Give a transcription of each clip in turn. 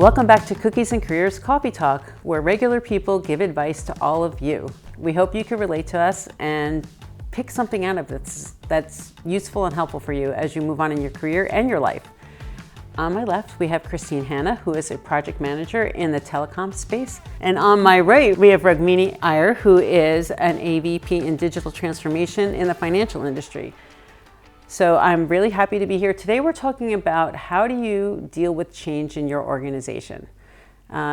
Welcome back to Cookies and Careers Coffee Talk, where regular people give advice to all of you. We hope you can relate to us and pick something out of this that's useful and helpful for you as you move on in your career and your life. On my left, we have Christine Hanna, who is a project manager in the telecom space. And on my right, we have Rugmini Iyer, who is an AVP in digital transformation in the financial industry. So I'm really happy to be here. Today we're talking about how do you deal with change in your organization.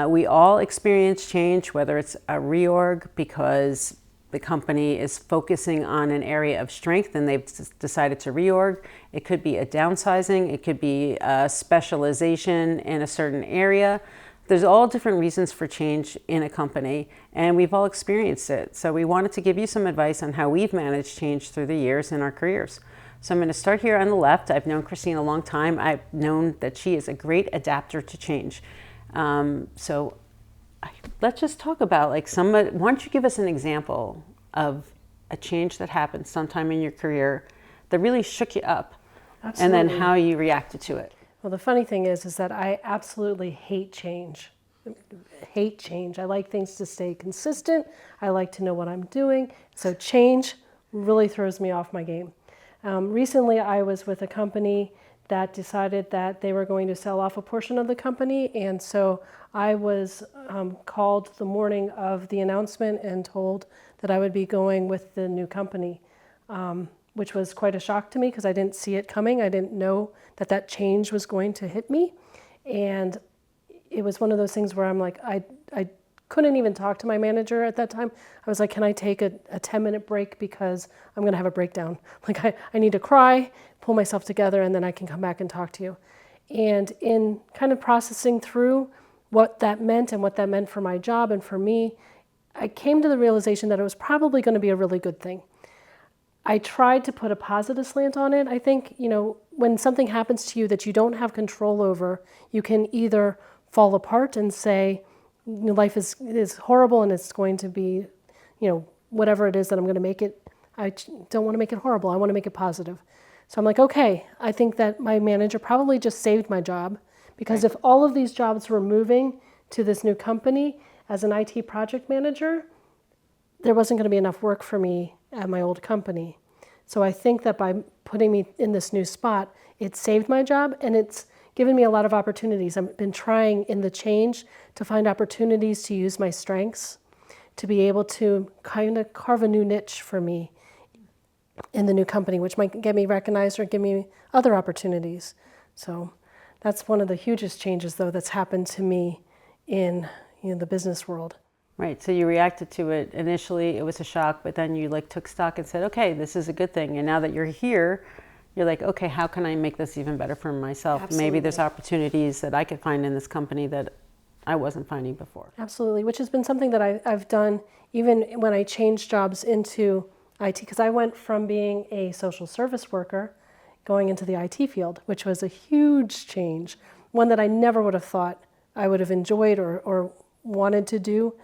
We all experience change, whether it's a reorg because the company is focusing on an area of strength and they've decided to reorg. It could be a downsizing. It could be a specialization in a certain area. There's all different reasons for change in a company, and we've all experienced it. So we wanted to give you some advice on how we've managed change through the years in our careers. So I'm going to start here on the left. I've known Christine a long time. I've known that she is a great adapter to change. Let's just talk about why don't you give us an example of a change that happened sometime in your career that really shook you up. Absolutely. And then how you reacted to it. Well, the funny thing is that I absolutely hate change. I like things to stay consistent. I like to know what I'm doing. So change really throws me off my game. Recently, I was with a company that decided that they were going to sell off a portion of the company, and so I was called the morning of the announcement and told that I would be going with the new company, which was quite a shock to me because I didn't see it coming. I didn't know that change was going to hit me, and it was one of those things where I'm like, I couldn't even talk to my manager at that time. I was like, can I take a 10-minute break because I'm going to have a breakdown. Like I need to cry, pull myself together, and then I can come back and talk to you. And in kind of processing through what that meant and what that meant for my job and for me, I came to the realization that it was probably going to be a really good thing. I tried to put a positive slant on it. I think, when something happens to you that you don't have control over, you can either fall apart and say, life is horrible and it's going to be, whatever it is that I'm going to make it. I don't want to make it horrible. I want to make it positive. So I'm like, okay, I think that my manager probably just saved my job because if all of these jobs were moving to this new company as an IT project manager, there wasn't going to be enough work for me at my old company. So I think that by putting me in this new spot, it saved my job and it's given me a lot of opportunities. I've been trying in the change to find opportunities to use my strengths, to be able to kind of carve a new niche for me in the new company, which might get me recognized or give me other opportunities. So that's one of the hugest changes, though, that's happened to me in the business world. Right, so you reacted to it. Initially, it was a shock, but then you took stock and said, okay, this is a good thing. And now that you're here, you're like, okay, how can I make this even better for myself? Absolutely. Maybe there's opportunities that I could find in this company that I wasn't finding before. Absolutely, which has been something that I've done even when I changed jobs into IT, because I went from being a social service worker going into the IT field, which was a huge change, one that I never would have thought I would have enjoyed or wanted to do,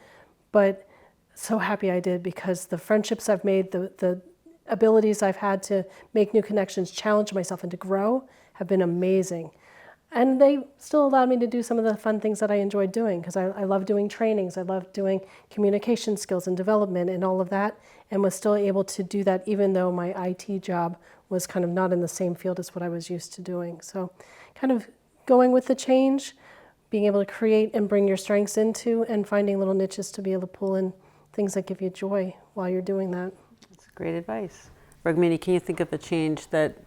but so happy I did because the friendships I've made, the abilities I've had to make new connections, challenge myself, and to grow have been amazing. And they still allowed me to do some of the fun things that I enjoyed doing because I love doing trainings. I love doing communication skills and development and all of that, and was still able to do that even though my IT job was kind of not in the same field as what I was used to doing. So kind of going with the change, being able to create and bring your strengths into and finding little niches to be able to pull in things that give you joy while you're doing that. That's great advice. Rugmini, can you think of a change that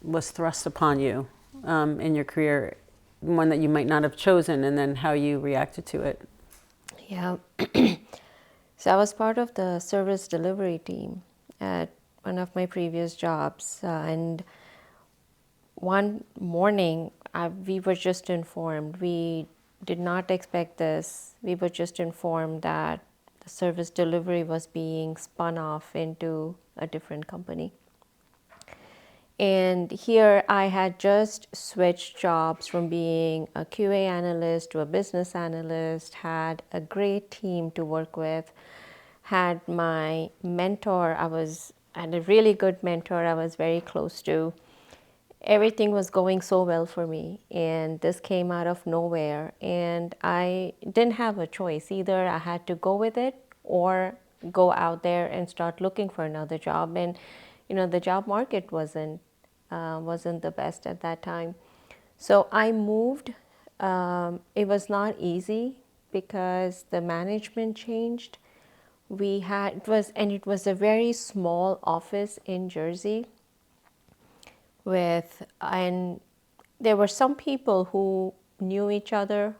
was thrust upon you in your career, one that you might not have chosen, and then how you reacted to it? Yeah. So I was part of the service delivery team at one of my previous jobs. And one morning, we were just informed. We did not expect this. We were just informed that the service delivery was being spun off into a different company. And here I had just switched jobs from being a QA analyst to a business analyst, had a great team to work with, had my mentor, I had a really good mentor I was very close to. everything was going so well for me, and this came out of nowhere, and I didn't have a choice. Either I had to go with it or go out there and start looking for another job. And the job market wasn't the best at that time. So I moved. It was not easy because the management changed. It was a very small office in Jersey, and there were some people who knew each other.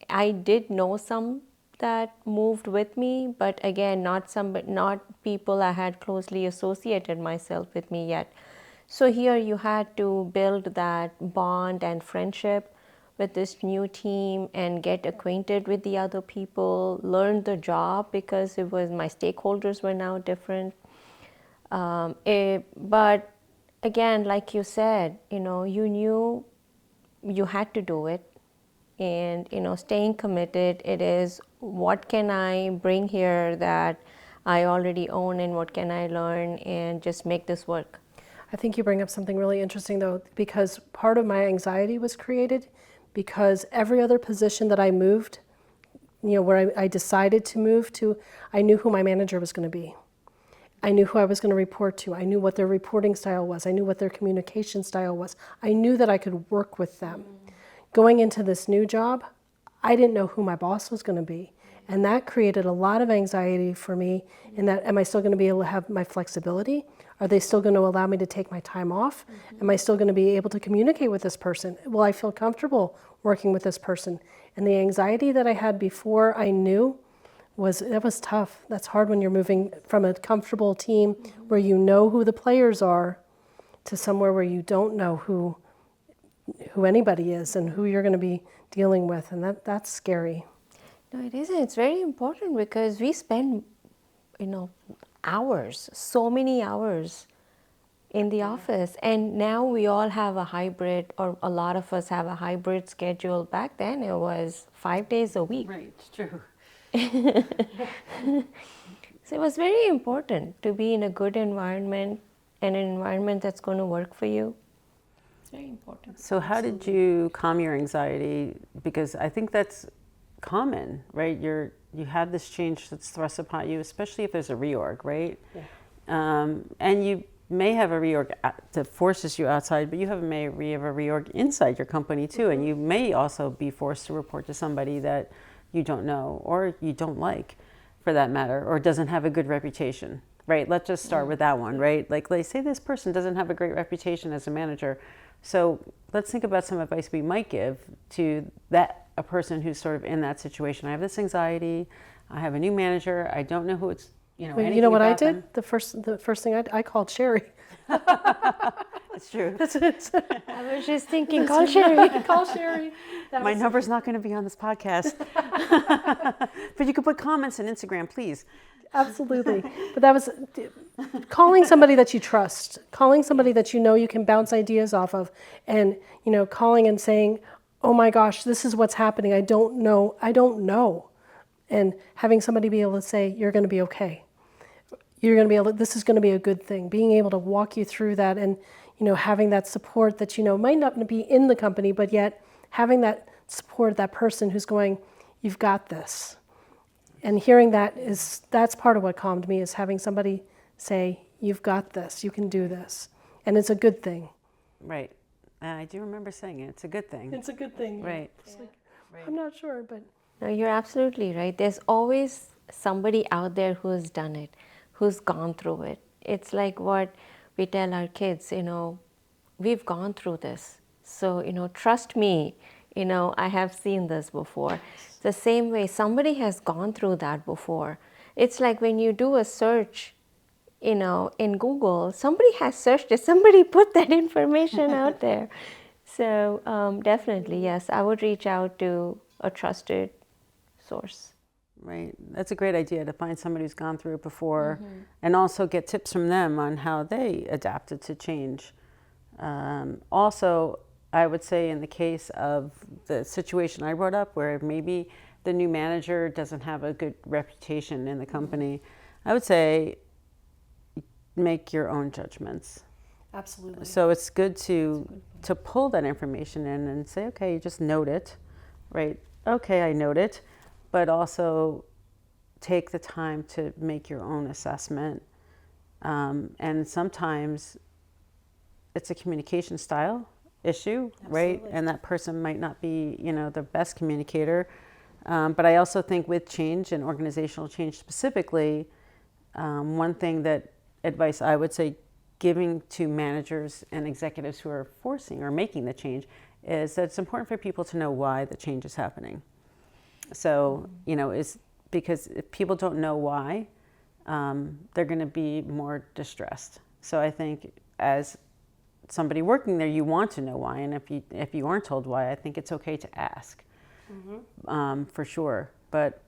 I did know some that moved with me, but again, not people I had closely associated myself with me yet. So here you had to build that bond and friendship with this new team and get acquainted with the other people, learn the job because my stakeholders were now different. But again, like you said, you knew you had to do it, and staying committed. It is, what can I bring here that I already own, and what can I learn, and just make this work. I think you bring up something really interesting though, because part of my anxiety was created because every other position that I moved, where I decided to move to, I knew who my manager was going to be. I knew who I was going to report to. I knew what their reporting style was. I knew what their communication style was. I knew that I could work with them. Going into this new job, I didn't know who my boss was going to be. And that created a lot of anxiety for me in that, am I still going to be able to have my flexibility? Are they still going to allow me to take my time off? Am I still going to be able to communicate with this person? Will I feel comfortable working with this person? And the anxiety that I had before I knew that was tough. That's hard when you're moving from a comfortable team where you know who the players are to somewhere where you don't know who anybody is and who you're going to be dealing with, and that's scary. No, it isn't. It's very important because we spend, hours, so many hours in the office, and now we all have a hybrid, or a lot of us have a hybrid schedule. Back then it was 5 days a week. Right, it's true. So it was very important to be in a good environment, and an environment that's going to work for you. It's very important. So how did you calm your anxiety? Because I think that's common, right? You have this change that's thrust upon you, especially if there's a reorg, right? Yeah. And you may have a reorg that forces you outside, but you may have a reorg inside your company too, and you may also be forced to report to somebody that you don't know or you don't like, for that matter, or doesn't have a good reputation, right? Let's just start with that one, right? Like, let's say this person doesn't have a great reputation as a manager. So let's think about some advice we might give to a person who's sort of in that situation. I have this anxiety. I have a new manager. I don't know who it's, anything you know what I about did? them. The first thing I called Sherry. It's true. I was just thinking, call Sherry. Call Sherry. My number's not going to be on this podcast. But you can put comments on Instagram, please. Absolutely. But that was calling somebody that you trust, calling somebody that you can bounce ideas off of, and calling and saying, oh my gosh, this is what's happening. I don't know. And having somebody be able to say, you're going to be okay. You're going to be this is going to be a good thing. Being able to walk you through that, and having that support that might not be in the company, but yet having that support, that person who's going, you've got this. And hearing that's part of what calmed me, is having somebody say, you've got this, you can do this. And it's a good thing. Right. I do remember saying it. It's a good thing. It's a good thing. Right. Right. I'm not sure, but... No, you're absolutely right. There's always somebody out there who's done it, who's gone through it. It's like what we tell our kids, we've gone through this. So, trust me, I have seen this before. The same way somebody has gone through that before. It's like when you do a search, in Google, somebody has searched it, somebody put that information out there. So definitely, yes, I would reach out to a trusted source. Right. That's a great idea, to find somebody who's gone through it before, and also get tips from them on how they adapted to change. Also, I would say in the case of the situation I brought up, where maybe the new manager doesn't have a good reputation in the company, I would say make your own judgments. Absolutely. So it's good to pull that information in and say, okay, you just note it, right? Okay, I note it, but also take the time to make your own assessment. And sometimes it's a communication style issue, right? Absolutely. And that person might not be, the best communicator. But I also think with change and organizational change specifically, one thing that advice I would say giving to managers and executives who are forcing or making the change is that it's important for people to know why the change is happening. So, is because if people don't know why, they're going to be more distressed. So I think as somebody working there, you want to know why, and if you aren't told why, I think it's okay to ask, for sure. But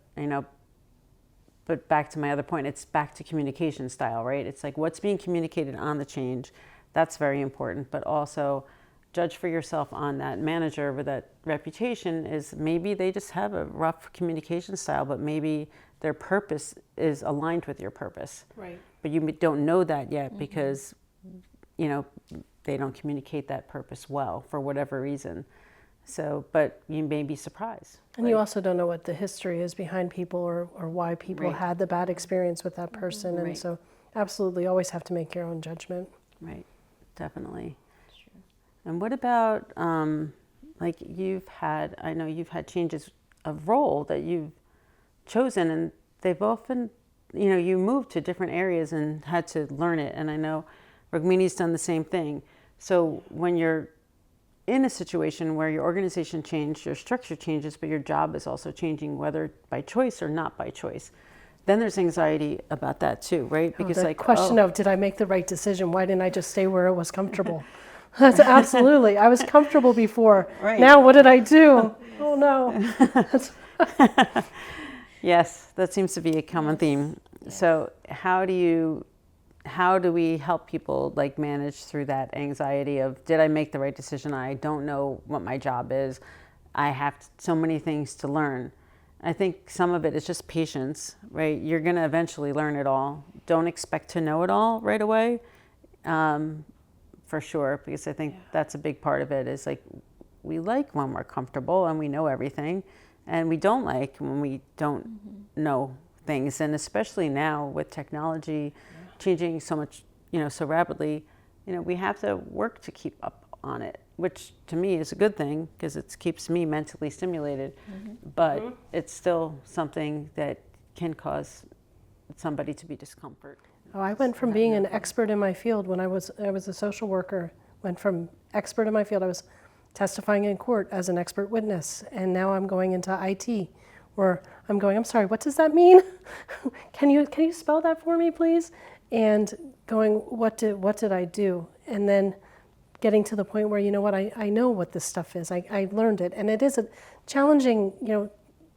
but back to my other point, it's back to communication style, right? It's like what's being communicated on the change, that's very important. But also judge for yourself on that manager with that reputation is maybe they just have a rough communication style, but maybe their purpose is aligned with your purpose. Right. But you don't know that yet because, they don't communicate that purpose well for whatever reason. So, but you may be surprised. And you also don't know what the history is behind people or why people Right. had the bad experience with that person. And Right. so absolutely always have to make your own judgment. Right, definitely. And what about, like I know you've had changes of role that you've chosen, and they've often, you moved to different areas and had to learn it. And I know Rugmini's done the same thing. So when you're in a situation where your organization changed, your structure changes, but your job is also changing, whether by choice or not by choice, then there's anxiety about that too, right? Because The question of, did I make the right decision? Why didn't I just stay where it was comfortable? That's absolutely. I was comfortable before. Right. Now what did I do? Oh no. Yes, that seems to be a common theme. So how do we help people like manage through that anxiety of, did I make the right decision? I don't know what my job is. I have so many things to learn. I think some of it is just patience, right? You're going to eventually learn it all. Don't expect to know it all right away, for sure, because I think that's a big part of it is like, we like when we're comfortable and we know everything, and we don't like when we don't know things. And especially now with technology changing so much, so rapidly, we have to work to keep up on it, which to me is a good thing because it keeps me mentally stimulated. But it's still something that can cause somebody to be discomfort. Oh, I went from being an expert in my field when I was a social worker, went from expert in my field. I was testifying in court as an expert witness, and now I'm going into IT, where I'm sorry, what does that mean? Can you spell that for me, please? And going, what did I do? And then getting to the point where, I know what this stuff is. I learned it, and it is a challenging,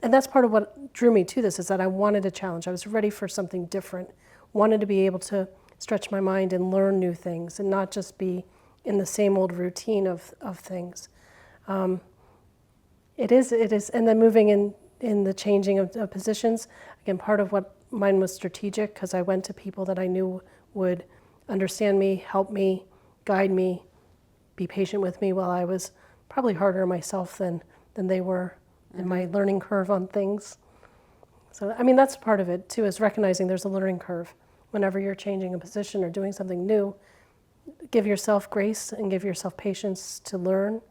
and that's part of what drew me to this, is that I wanted a challenge. I was ready for something different, wanted to be able to stretch my mind and learn new things and not just be in the same old routine of things. It is, and then moving in the changing of positions, again, part of what mine was strategic, because I went to people that I knew would understand me, help me, guide me, be patient with me while I was probably harder on myself than they were in my learning curve on things. So, that's part of it too, is recognizing there's a learning curve. Whenever you're changing a position or doing something new, give yourself grace and give yourself patience to learn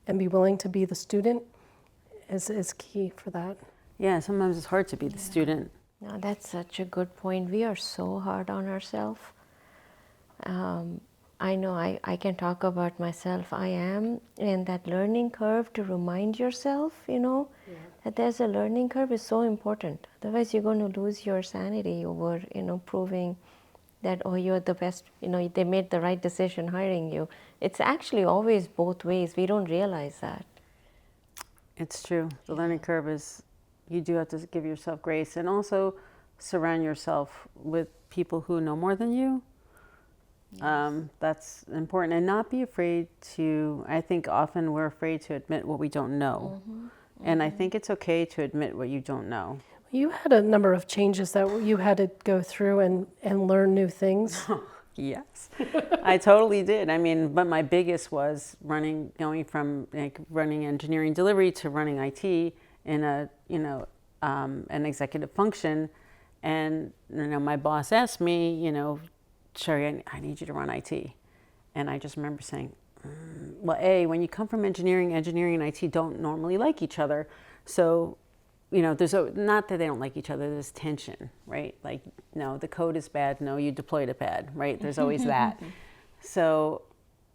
and be willing to be the student is key for that. Yeah, sometimes it's hard to be the student. No, that's such a good point. We are so hard on ourselves. I know I can talk about myself. I am in that learning curve to remind yourself, that there's a learning curve is so important. Otherwise, you're going to lose your sanity over, proving that, oh, you're the best, they made the right decision hiring you. It's actually always both ways. We don't realize that. It's true. The learning curve is, you do have to give yourself grace and also surround yourself with people who know more than you. Yes. That's important, and not be afraid to, I think often we're afraid to admit what we don't know. And I think it's okay to admit what you don't know. You had a number of changes that you had to go through and learn new things. Yes, I totally did. I mean, but my biggest was going from like running engineering delivery to running IT in a, an executive function. And, my boss asked me, Sherry, I need you to run IT. And I just remember saying, well, when you come from engineering and IT don't normally like each other. So, there's not that they don't like each other, there's tension, right? Like, no, the code is bad. No, you deployed it bad, right? There's always that. So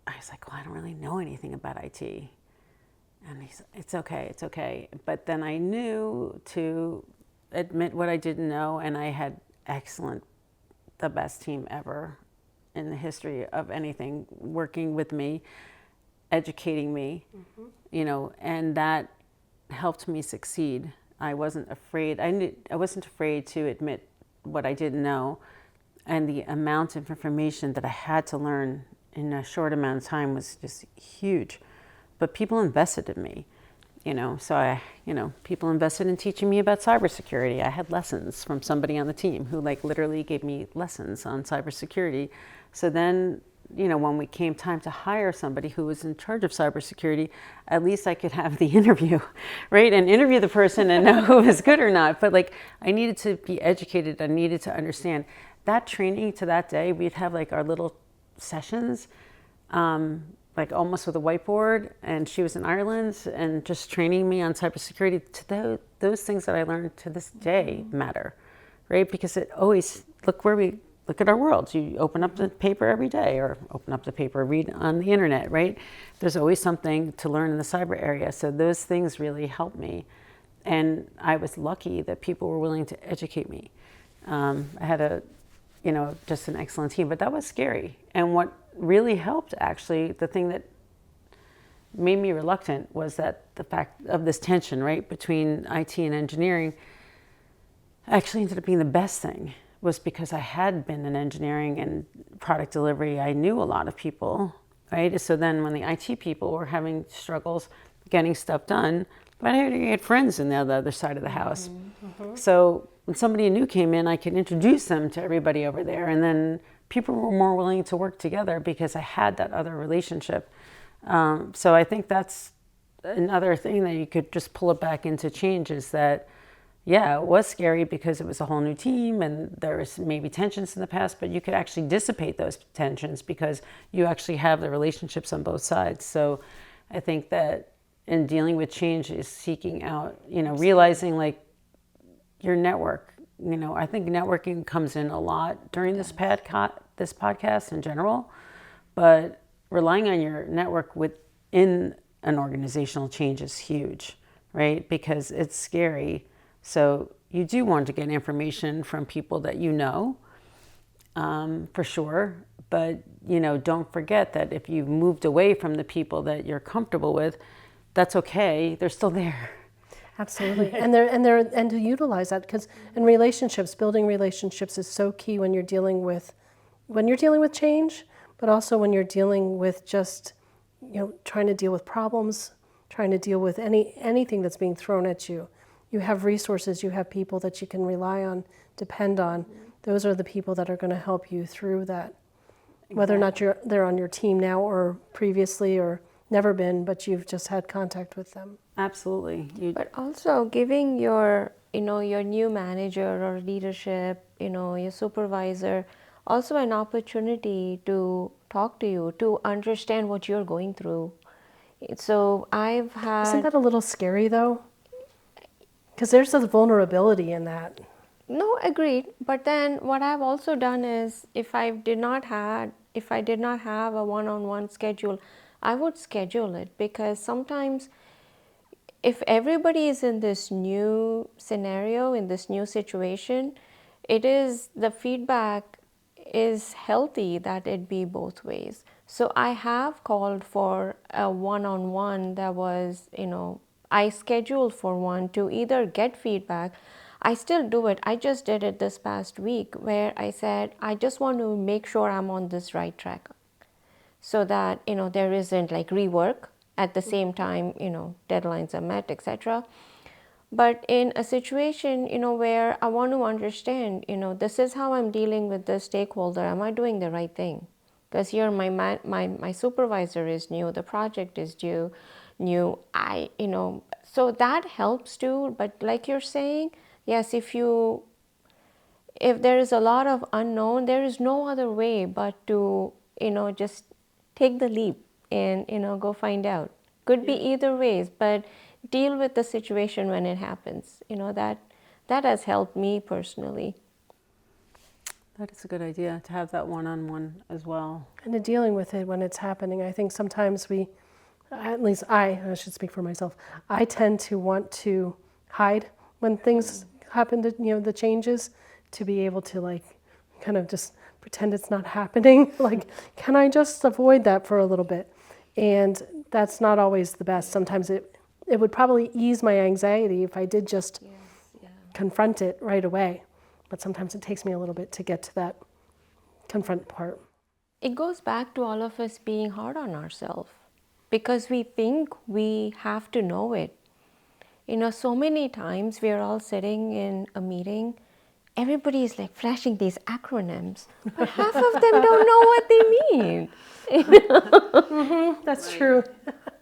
I was like, well, I don't really know anything about IT. And he's, it's okay. But then I knew to admit what I didn't know, and I had the best team ever in the history of anything working with me, educating me, and that helped me succeed. I wasn't afraid. I wasn't afraid to admit what I didn't know, and the amount of information that I had to learn in a short amount of time was just huge. But people invested in me, So people invested in teaching me about cybersecurity. I had lessons from somebody on the team who literally gave me lessons on cybersecurity. So then, when we came time to hire somebody who was in charge of cybersecurity, at least I could have the interview, right? And interview the person and know who was good or not. But I needed to be educated. I needed to understand. That training to that day, we'd have our little sessions, almost with a whiteboard. And she was in Ireland and just training me on cybersecurity. To those things that I learned to this day matter, right? Because it always, look at our world. You open up the paper every day, or open up the paper, read on the internet, right? There's always something to learn in the cyber area. So those things really helped me. And I was lucky that people were willing to educate me. I had just an excellent team, but that was scary. And what really helped, actually, the thing that made me reluctant was that the fact of this tension, right, between IT and engineering actually ended up being the best thing. Was because I had been in engineering and product delivery. I knew a lot of people, right? So then when the IT people were having struggles getting stuff done, but I had friends on the other side of the house. So when somebody new came in, I could introduce them to everybody over there. And then people were more willing to work together because I had that other relationship. So I think that's another thing that you could just pull it back into change is that, yeah, it was scary because it was a whole new team and there was maybe tensions in the past, but you could actually dissipate those tensions because you actually have the relationships on both sides. So I think that in dealing with change is seeking out, realizing your network. I think networking comes in a lot during this podcast in general, but relying on your network within an organizational change is huge, right? Because it's scary. So you do want to get information from people that for sure. But, don't forget that if you've moved away from the people that you're comfortable with, that's okay. They're still there. Absolutely. And to utilize that, because in relationships, building relationships is so key when you're dealing with change, but also when you're dealing with just, trying to deal with problems, trying to deal with anything that's being thrown at you. You have resources, you have people that you can rely on, depend on. Those are the people that are going to help you through that. Exactly. Whether or not they're on your team now or previously or never been, but you've just had contact with them. Absolutely. But also giving your new manager or leadership, your supervisor, also an opportunity to talk to you, to understand what you're going through. So I've had... Isn't that a little scary though? Because there's a vulnerability in that. No, agreed. But then what I've also done is if I did not have a one-on-one schedule, I would schedule it, because sometimes if everybody is in this new scenario, in this new situation, the feedback is healthy that it be both ways. So I have called for a one-on-one that was, I scheduled for one to either get feedback. I still do it. I just did it this past week where I said, I just want to make sure I'm on this right track so that, there isn't rework at the same time, deadlines are met, etc. But in a situation, where I want to understand, this is how I'm dealing with this stakeholder. Am I doing the right thing? Because here my supervisor is new, the project is new. So that helps too. But like you're saying, yes, if there is a lot of unknown, there is no other way but to, just take the leap and, go find out. Could be either ways, but deal with the situation when it happens. That has helped me personally. That is a good idea, to have that one-on-one as well. And to dealing with it when it's happening. I think sometimes at least I should speak for myself, I tend to want to hide when things happen to, the changes, to be able to like kind of just pretend it's not happening. Like, can I just avoid that for a little bit? And that's not always the best. Sometimes it would probably ease my anxiety if I did just confront it right away. But sometimes it takes me a little bit to get to that confront part. It goes back to all of us being hard on ourselves because we think we have to know it. So many times we are all sitting in a meeting, everybody is like flashing these acronyms, but half of them don't know what they mean. That's true.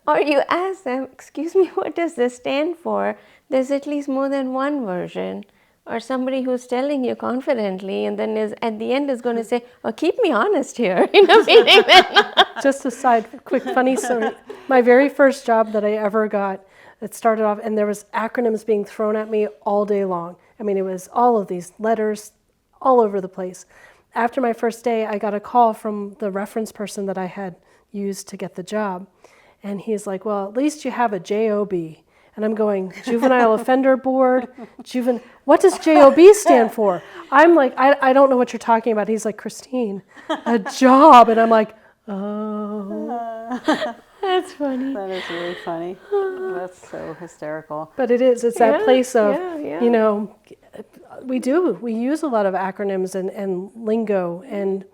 Or you ask them, excuse me, what does this stand for? There's at least more than one version. Or somebody who's telling you confidently and then at the end is going to say, oh, keep me honest here in a meeting. Just a side, quick funny story. My very first job that I ever got, it started off, and there was acronyms being thrown at me all day long. I mean, it was all of these letters all over the place. After my first day, I got a call from the reference person that I had used to get the job. And he's like, well, at least you have a JOB. And I'm going, Juvenile Offender Board, what does JOB stand for? I'm like, I don't know what you're talking about. He's like, Christine, a job. And I'm like, oh. That's funny. That is really funny. That's so hysterical. But it's that place of, we use a lot of acronyms and lingo, and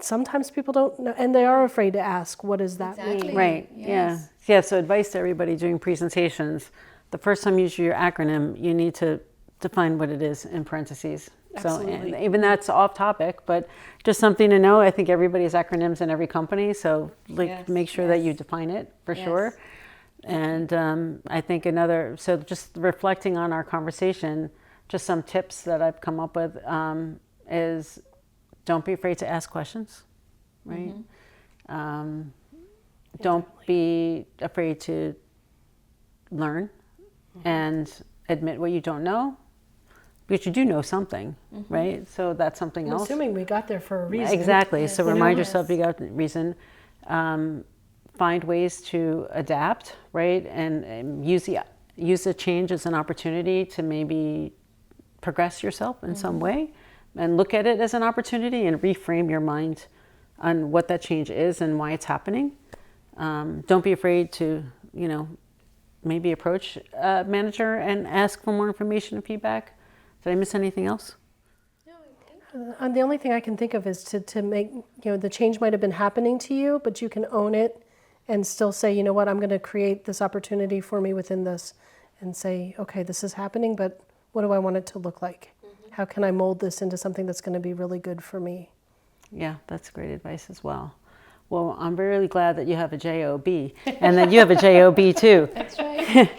sometimes people don't know, and they are afraid to ask, what does that mean? Right, yes. Yeah, so advice to everybody doing presentations, the first time you use your acronym, you need to define what it is in parentheses. Absolutely. So, and even that's off topic, but just something to know. I think everybody has acronyms in every company, so make sure that you define it for sure. And I think so just reflecting on our conversation, just some tips that I've come up with is don't be afraid to ask questions, right? Mm-hmm. Don't be afraid to learn and admit what you don't know, because you do know something, right? So that's something else. Assuming we got there for a reason. Exactly. So remind yourself you got a reason. Find ways to adapt, right? And use the change as an opportunity to maybe progress yourself in some way, and look at it as an opportunity and reframe your mind on what that change is and why it's happening. Don't be afraid to, maybe approach a manager and ask for more information and feedback. Did I miss anything else? The only thing I can think of is to make, the change might have been happening to you, but you can own it and still say, you know what, I'm going to create this opportunity for me within this, and say, okay, this is happening, but what do I want it to look like? How can I mold this into something that's going to be really good for me? Yeah, that's great advice as well. Well, I'm really glad that you have a JOB and that you have a JOB too. That's right.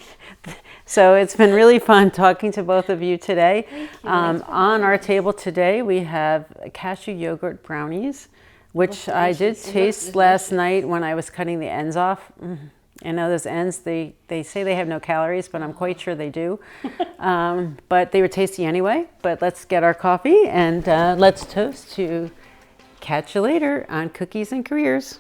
So it's been really fun talking to both of you today. On our table today, we have Cashew Yogurt Brownies, which I did taste last night when I was cutting the ends off. I know those ends, they say they have no calories, but I'm quite sure they do. But they were tasty anyway. But let's get our coffee and let's toast to catch you later on Cookies and Careers.